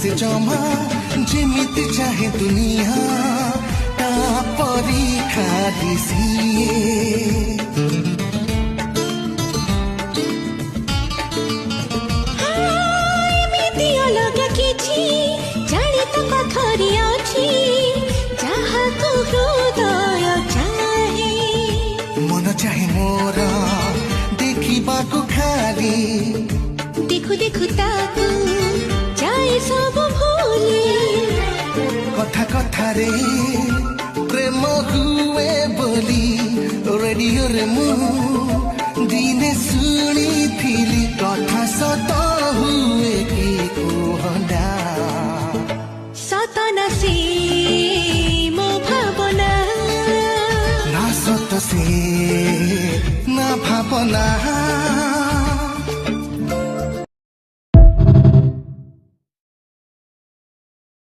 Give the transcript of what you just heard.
से जमा जेमिति चाहे दुनिया तापरी खाली सिए मन चाहे मोर देखिबाकु खाली देखु देखु ताकु जाए सब भूली कथा कथा रे प्रेम हुए बोली रेडियो रे मु दिने सुनी थिली कथा सत हुए कि कुहना सत न से मो भावना ना सत से ना भावना